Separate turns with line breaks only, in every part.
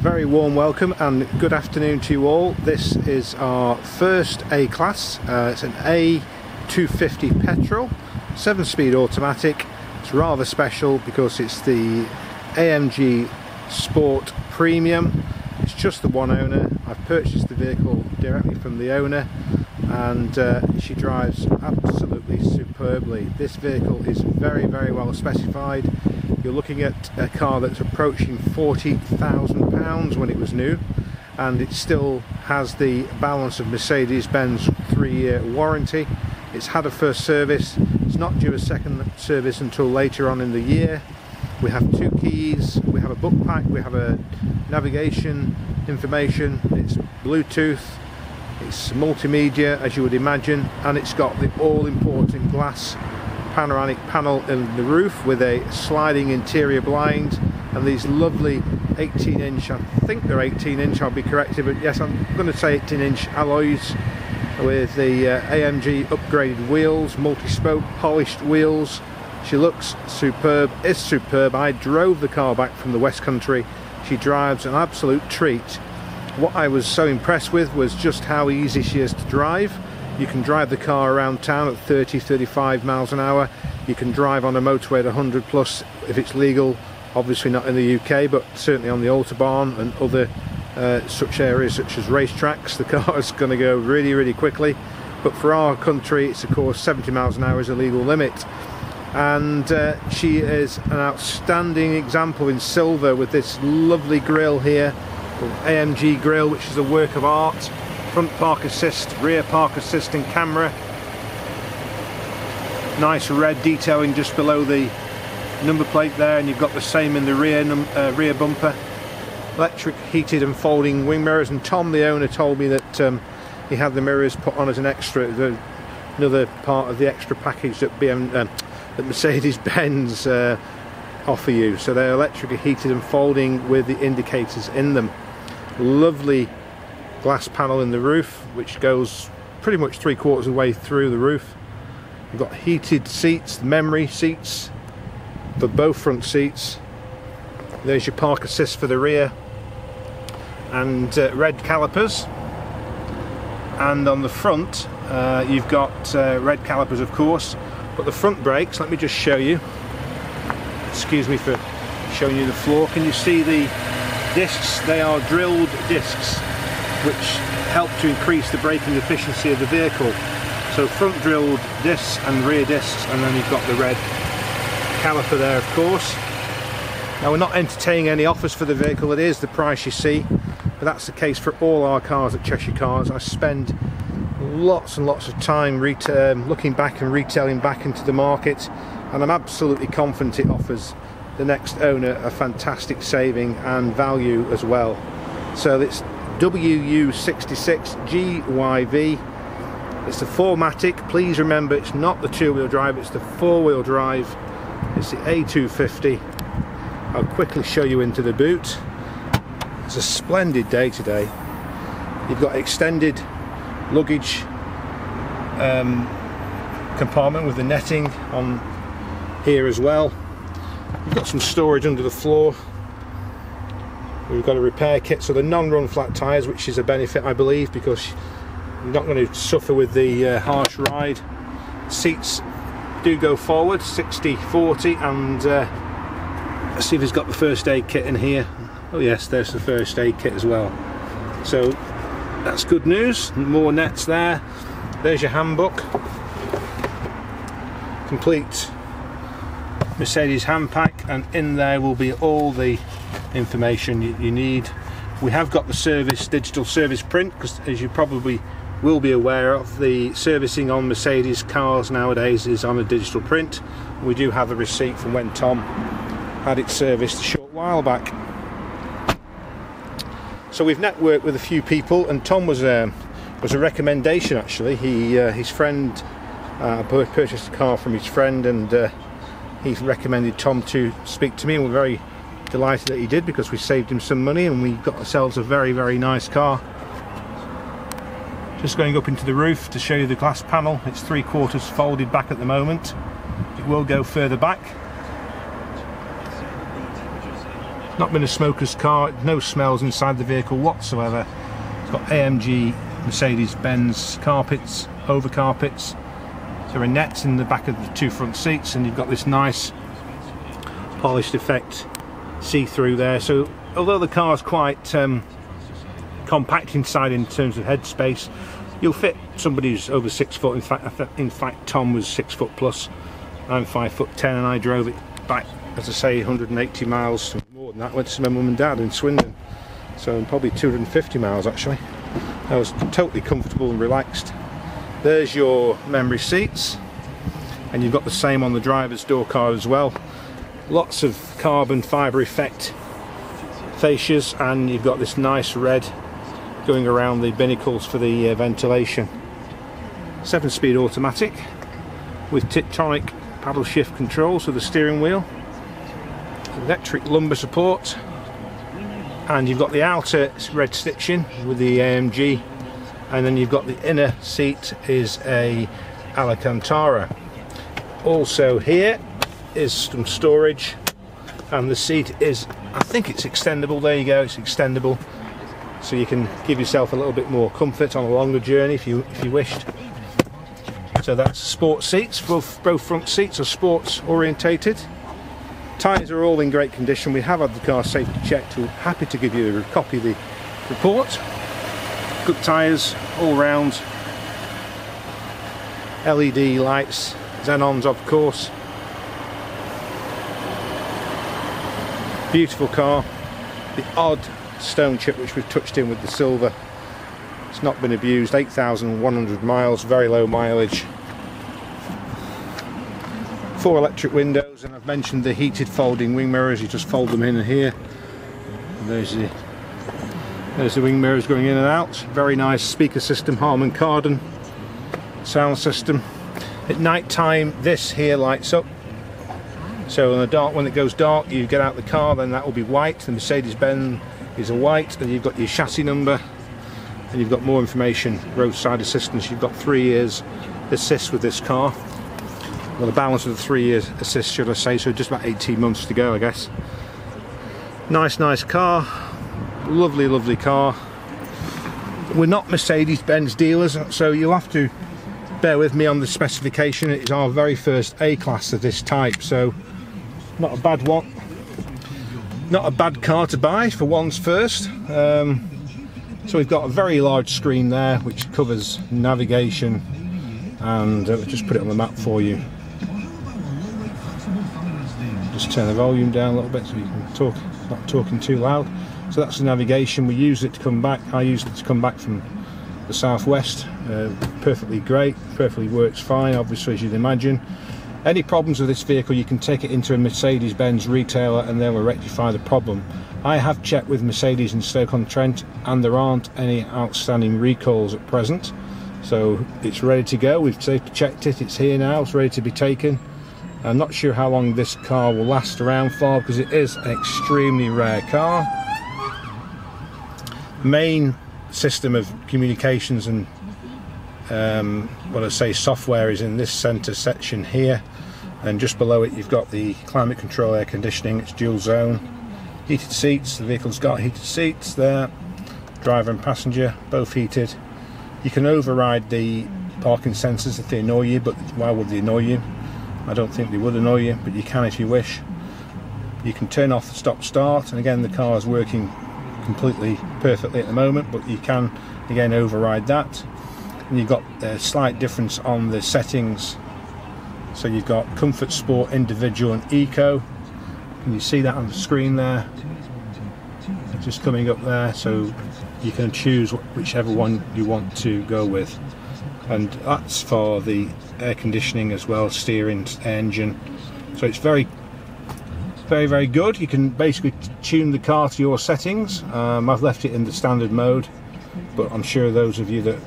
very warm welcome and good afternoon to you all. This is our first A-Class. It's an A250 Petrol, 7-speed automatic. It's rather special because it's the AMG Sport Premium. It's just the one owner. I've purchased the vehicle directly from the owner and she drives absolutely superbly. This vehicle is very well specified. You're looking at a car that's approaching £40,000 when it was new, and it still has the balance of Mercedes-Benz 3-year warranty. It's had a first service. It's not due a second service until later on in the year. We have 2 keys, we have a book pack, we have a navigation information, it's Bluetooth, it's multimedia as you would imagine, and it's got the all-important glass panoramic panel in the roof with a sliding interior blind and these lovely 18-inch, I think they're 18-inch, I'll be corrected, but yes, I'm going to say 18-inch alloys with the AMG upgraded wheels, multi-spoke polished wheels. She looks superb, is superb. I drove the car back from the West Country. She drives an absolute treat. What I was so impressed with was just how easy she is to drive. You can drive the car around town at 30-35 miles an hour. You can drive on a motorway at 100 plus if it's legal, obviously not in the UK, but certainly on the Autobahn and other such areas such as racetracks. The car is going to go really quickly, but for our country it's of course 70 miles an hour is a legal limit. And she is an outstanding example in silver with this lovely grille here, AMG grille, which is a work of art. Front park assist, rear park assist and camera. Nice red detailing just below the number plate there, and you've got the same in the rear bumper. Electric heated and folding wing mirrors, and Tom the owner told me that he had the mirrors put on as an extra, another part of the extra package that that Mercedes-Benz offer you. So they're electrically heated and folding with the indicators in them. Lovely glass panel in the roof which goes pretty much 3/4 of the way through the roof. You've got heated seats, memory seats for both front seats. There's your park assist for the rear, and red calipers. And on the front you've got red calipers of course, but the front brakes, let me just show you. Excuse me for showing you the floor. Can you see the discs? They are drilled discs which help to increase the braking efficiency of the vehicle. So front drilled discs and rear discs, and then you've got the red caliper there of course. Now we're not entertaining any offers for the vehicle, it is the price you see, but that's the case for all our cars at Cheshire Cars. I spend lots and lots of time looking back and retailing back into the market, and I'm absolutely confident it offers the next owner a fantastic saving and value as well. So it's WU66GYV. It's the 4Matic. Please remember it's not the 2-wheel drive, it's the 4-wheel drive. It's the A250. I'll quickly show you into the boot. It's a splendid day today. You've got extended luggage compartment with the netting on here as well. You've got some storage under the floor. We've got a repair kit, so the non-run flat tyres, which is a benefit I believe, because you're not going to suffer with the harsh ride. Seats do go forward 60-40, and let's see if he's got the first aid kit in here. Oh yes, there's the first aid kit as well, so that's good news. More nets there. There's your handbook, complete Mercedes hand pack, and in there will be all the information you need. We have got the digital service print, because as you probably will be aware of, the servicing on Mercedes cars nowadays is on a digital print. We do have a receipt from when Tom had it serviced a short while back. So we've networked with a few people, and Tom was a recommendation actually. His friend purchased a car from his friend, and he recommended Tom to speak to me, and we're very delighted that he did, because we saved him some money and we got ourselves a very nice car. Just going up into the roof to show you the glass panel. It's 3/4 folded back at the moment. It will go further back. Not been a smoker's car, no smells inside the vehicle whatsoever. It's got AMG Mercedes Benz carpets, over carpets. There are nets in the back of the two front seats, and you've got this nice polished effect see-through there. So although the car is quite compact inside in terms of head space, you'll fit somebody who's over 6 foot. In fact Tom was 6 foot plus. I'm 5'10", and I drove it back, as I say, 180 miles, more than that. Went to see my mum and dad in Swindon, so probably 250 miles actually. I was totally comfortable and relaxed. There's your memory seats, and you've got the same on the driver's door card as well. Lots of carbon fibre effect fascias, and you've got this nice red going around the binnacles for the ventilation. 7-speed automatic with Tiptronic paddle shift controls for the steering wheel, electric lumbar support, and you've got the outer red stitching with the AMG, and then you've got the inner seat is a Alcantara. Also here is some storage, and the seat is, I think it's extendable. There you go, it's extendable, so you can give yourself a little bit more comfort on a longer journey if you wished. So that's sports seats. Both front seats are sports orientated. Tyres are all in great condition. We have had the car safety checked. We're happy to give you a copy of the report. Good tyres all round. LED lights, xenons of course. Beautiful car. The odd stone chip which we've touched in with the silver. It's not been abused. 8,100 miles, very low mileage. 4 electric windows, and I've mentioned the heated folding wing mirrors. You just fold them in here. And there's the wing mirrors going in and out. Very nice speaker system, Harman Kardon sound system. At night time this here lights up, so in the dark, when it goes dark, you get out the car, then that will be white. The Mercedes-Benz is a white, and you've got your chassis number, and you've got more information. Roadside assistance, you've got 3 years assist with this car. Well, the balance of the 3 years assist, should I say, so just about 18 months to go, I guess. Nice car, lovely car. We're not Mercedes-Benz dealers, so you'll have to bear with me on the specification. It is our very first A-class of this type, so not a bad one. Not a bad car to buy for one's first. So we've got a very large screen there which covers navigation, and just put it on the map for you. Just turn the volume down a little bit so you can talk, not talking too loud. So that's the navigation. We use it to come back. I use it to come back from the southwest. Perfectly great, perfectly works fine, obviously, as you'd imagine. Any problems with this vehicle, you can take it into a Mercedes-Benz retailer and they will rectify the problem. I have checked with Mercedes in Stoke-on-Trent, and there aren't any outstanding recalls at present, so it's ready to go. We've safety checked it, it's here now, it's ready to be taken. I'm not sure how long this car will last around for, because it is an extremely rare car. Main system of communications and what I say software is in this centre section here, and just below it you've got the climate control, air conditioning. It's dual zone, heated seats. The vehicle's got heated seats there, driver and passenger both heated. You can override the parking sensors if they annoy you, but why would they annoy you? I don't think they would annoy you, but you can if you wish. You can turn off the stop start, and again the car is working completely perfectly at the moment, but you can again override that. And you've got a slight difference on the settings, so you've got comfort, sport, individual and eco. Can you see that on the screen there? It's just coming up there, so you can choose whichever one you want to go with, and that's for the air conditioning as well, steering, engine. So it's very good. You can basically tune the car to your settings. I've left it in the standard mode, but I'm sure those of you that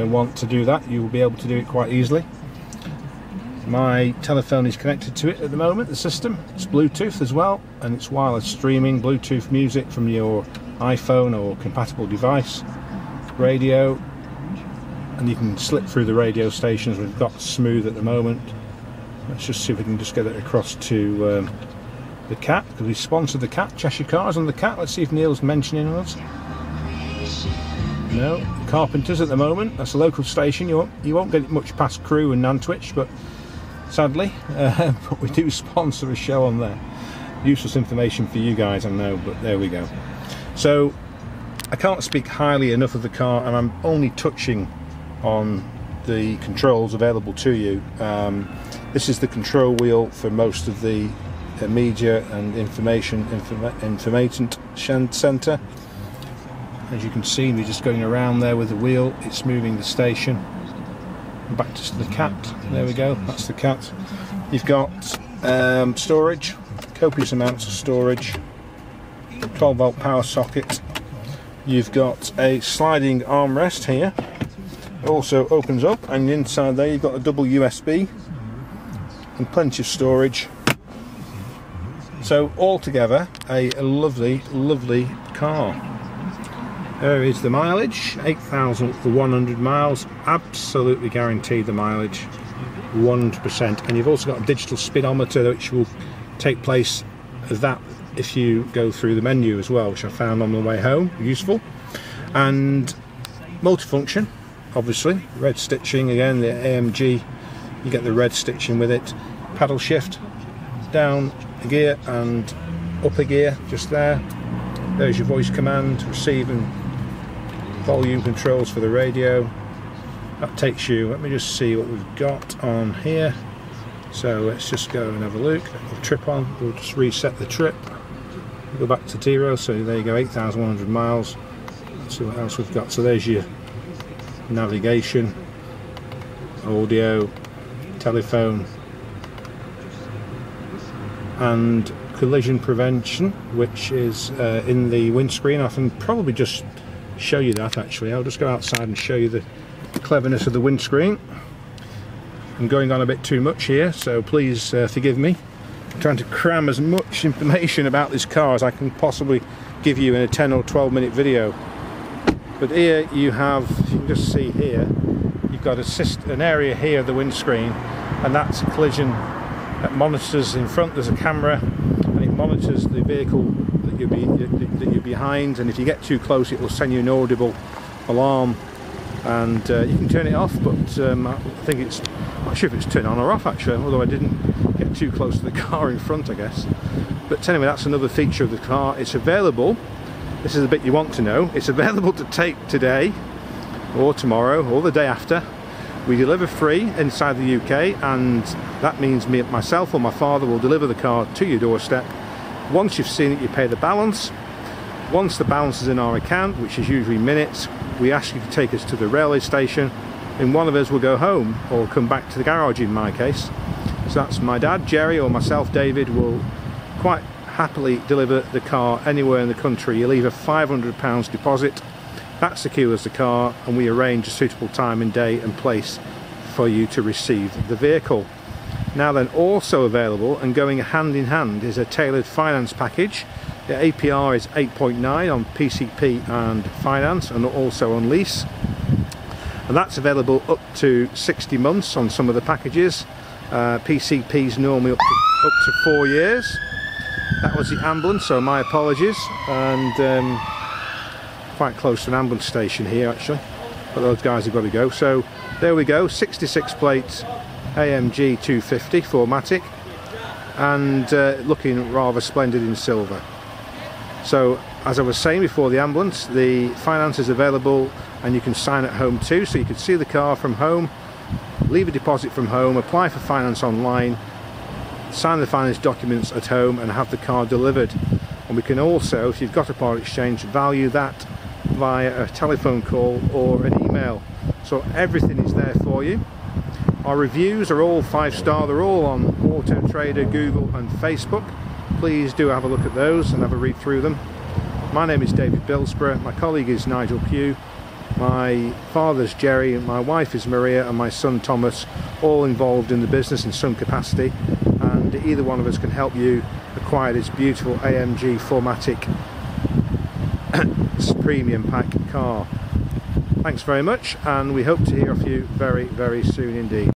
want to do that, you will be able to do it quite easily. My telephone is connected to it at the moment, the system. It's Bluetooth as well, and it's wireless streaming, Bluetooth music from your iPhone or compatible device, radio, and you can slip through the radio stations. We've got smooth at the moment. Let's just see if we can just get it across to the Cat, because we sponsored the Cat, Cheshire Cars on the Cat. Let's see if Neil's mentioning us. No, Carpenters at the moment. That's a local station. You won't get it much past Crewe and Nantwich, but sadly, but we do sponsor a show on there. Useless information for you guys, I know, but there we go. So I can't speak highly enough of the car, and I'm only touching on the controls available to you. This is the control wheel for most of the media and information centre. As you can see, we're just going around there with the wheel. It's moving the station. Back to the Cat. There we go. That's the Cat. You've got storage, copious amounts of storage. 12-volt power socket. You've got a sliding armrest here. It also opens up, and inside there you've got a double USB and plenty of storage. So altogether, a lovely, lovely car. There is the mileage, 8,100 miles, absolutely guaranteed the mileage, 100%. And you've also got a digital speedometer, which will take place of that if you go through the menu as well, which I found on the way home, useful. And multifunction, obviously, red stitching, again, the AMG, you get the red stitching with it. Paddle shift, down a gear and up a gear, just there. There's your voice command, receive and volume controls for the radio. That takes you, let me just see what we've got on here. So let's just go and have a look. We'll trip on, we'll just reset the trip. We'll go back to 0, so there you go, 8,100 miles. Let's see what else we've got. So there's your navigation, audio, telephone, and collision prevention, which is in the windscreen. I can probably just show you that actually. I'll just go outside and show you the cleverness of the windscreen. I'm going on a bit too much here, so please forgive me. I'm trying to cram as much information about this car as I can possibly give you in a 10 or 12 minute video. But here you have, you can just see here, you've got an area here of the windscreen, and that's a collision that monitors in front. There's a camera, and it monitors the vehicle that you're behind, and if you get too close it will send you an audible alarm, and you can turn it off, but I think it's, I'm not sure if it's turned on or off actually, although I didn't get too close to the car in front, I guess. But anyway, that's another feature of the car. It's available, this is the bit you want to know, it's available to take today or tomorrow or the day after. We deliver free inside the UK, and that means myself or my father will deliver the car to your doorstep. Once you've seen it, you pay the balance. Once the balance is in our account, which is usually minutes, we ask you to take us to the railway station, and one of us will go home or come back to the garage in my case. So that's my dad, Jerry, or myself, David, will quite happily deliver the car anywhere in the country. You leave a £500 deposit. That secures the car, and we arrange a suitable time and day and place for you to receive the vehicle. Now then, also available and going hand in hand is a tailored finance package. The APR is 8.9 on PCP and finance, and also on lease. And that's available up to 60 months on some of the packages. PCP's normally up to 4 years. That was the ambulance, so my apologies. And quite close to an ambulance station here actually, but those guys have got to go. So there we go, 66 plates AMG 250 4Matic, and looking rather splendid in silver. So as I was saying before, the ambulance, the finance is available, and you can sign at home too, so you can see the car from home, leave a deposit from home, apply for finance online, sign the finance documents at home, and have the car delivered. And we can also, if you've got a part exchange, value that via a telephone call or an email. So everything is there for you. Our reviews are all 5-star, they're all on Auto Trader, Google and Facebook. Please do have a look at those and have a read through them. My name is David Bilsborough, my colleague is Nigel Pugh, my father's Jerry, my wife is Maria, and my son Thomas, all involved in the business in some capacity, and either one of us can help you acquire this beautiful AMG 4Matic premium pack car. Thanks very much, and we hope to hear of you very, very soon indeed.